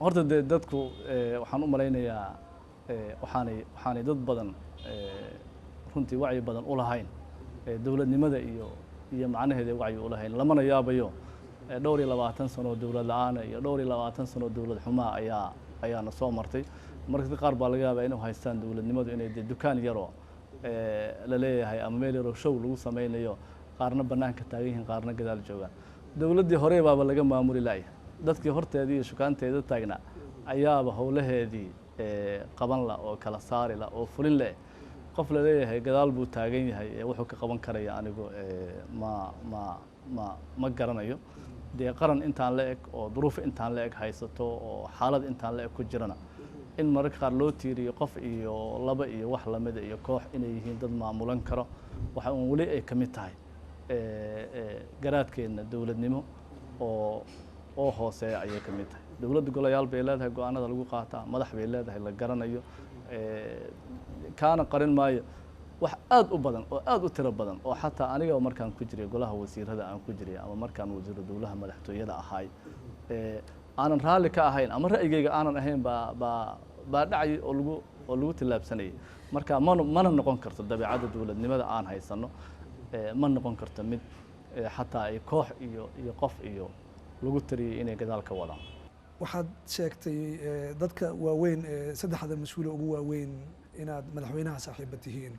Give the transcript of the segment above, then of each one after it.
horta dee dadku waxaan u malaynayaa waxaanay dad badan runtii wacyi badan u lahayn dowladnimada iyo macnaheeda wacyi u lahayn lamana yaabayo dhowr iyo 20 sano dowlad la'aan iyo dhowr iyo 20 sano dowlad xumaa ayaana soo martay markii qaar baa laga yaabaa inay haystaan dowladnimadu inay dukaan yaro la leeyahay ama meel yaro show lagu sameeyo qaarna banaanka taagan yihiin qaarna gadaal joogaan dowladdii hore baaba laga maamuli laayay dadkii horteedii iyo shukaanteeda taagna ayaaba howlaheedii qaban la oo kala saari la oo fulin leh qof la leeyahay gadaal buu taagan yahay wuxuu ka qaban karaya anigu ma garanayo dee qaran intaan la eg oo duruuf intaan la eg haysato oo xaalad intaan la eg ku jirana in mararka qaar loo tiiriyo qof iyo laba iyo wax lamid iyo koox inay yihiin dad maamulan karo waxa uu wali ay kamid tahay garaadkeena dowladnimo oo hooseeya ayay kamid tahay dowladda golayaal bay leedahay go'aanada lagu qaataa madax bay leedahay la garanayo kaana qarin maayo wax aad u badan oo aad u tiro badan oo xataa aniga markaan ku jiray golaha wasiirada aan ku jiray ama markaan wasiirada dowlaha madaxtooyada ahay aanan raalli ka ahayn ama ra'yigayga aanan ahayn baa dhacay oo lagu tilaabsanayay marka mana noqon karto dabeecadda dowladnimada aan haysano ma noqon karto mid xataa ay koox iyo qof iyo lagu tariyay inay gadaal ka wadaan waxaad sheegtay dadka waaweyn saddexda mas'uul ugu waaweyn inaad madaxweynaha saaxiiba tihiin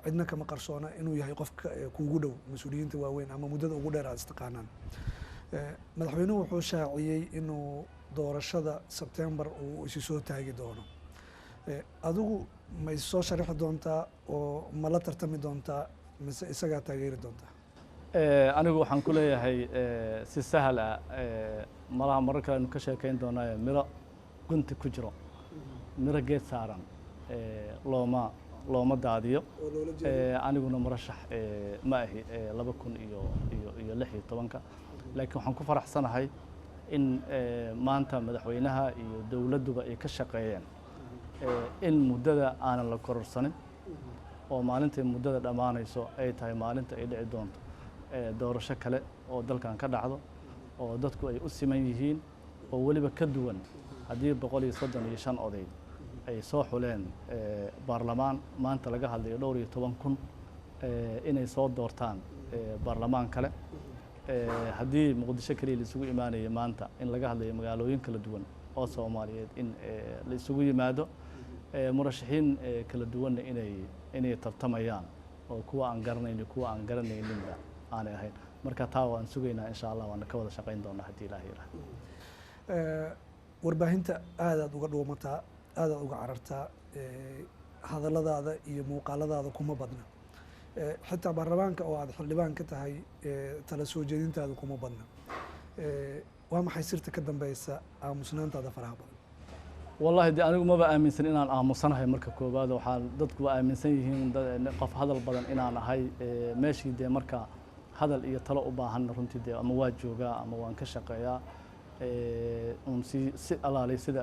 cidna kama qarsoona inuu yahay qofka kuugu dhow mas'uuliyiinta waaweyn ama muddada ugu dheer aad istaqaanaan madaxweynuhu wuxuu shaaciyey inuu doorashada Sebtembar uu isu soo taagi doono adigu ma is soo sharaxi doontaa oo ma la tartami doontaa mise isagaa taageeri doontaa anigu waxaan ku leeyahay si sahal ah malaha marar kale ka sheekayn doonaa miro gunti ku jiro miro geed saaran looma daadiyo aniguna murashax ma ahi 2016 laakiin waxaan ku faraxsanahay in maanta madaxweynaha iyo dowladduba ay ka shaqeeyeen in muddada aanan la kororsanin oo maalinta muddada dhamaanayso ay tahay maalinta ay dhici doonto doorasho kale oo dalkan ka dhacdo oo dadku ay u siman yihiin oo waliba ka duwan haddii 135 oday ay soo xuleen baarlamaan maanta laga hadlayo dhowr iyo 10,000 inay soo doortaan baarlamaan kale haddii muqdisho kaliya la isugu imaanayo maanta in laga hadlayo magaalooyin kala duwan oo Soomaaliyeed in la isugu yimaado murashaxiin kala duwanna inay tartamayaan oo kuwa aan garanaynin kuwa aan garanayninba aanay ahayn marka taa waan sugaynaa insha Allah waan ka wada shaqayn doonaa hadii Ilaahay yiraahdo warbaahinta aad uga dhuumataa aad uga carartaa hadalladaada iyo muuqaaladaada kuma badna xitaa baarlamaanka oo aad xildhibaan ka tahay tala soo jeedintaada kuma badna waa maxay sirta ka dambaysa aamusnaantaada faraha badan wallahi de anigu maba aaminsan inaan aamusanahay marka koobaad waxaan dadku aaminsan yihiin qof hadal badan inaan ahay meeshii de marka hadal iyo talo u baahan runtii de ama waa joogaa ama waan ka shaqeeyaa si alaalay sida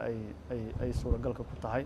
ay suuragalka ku tahay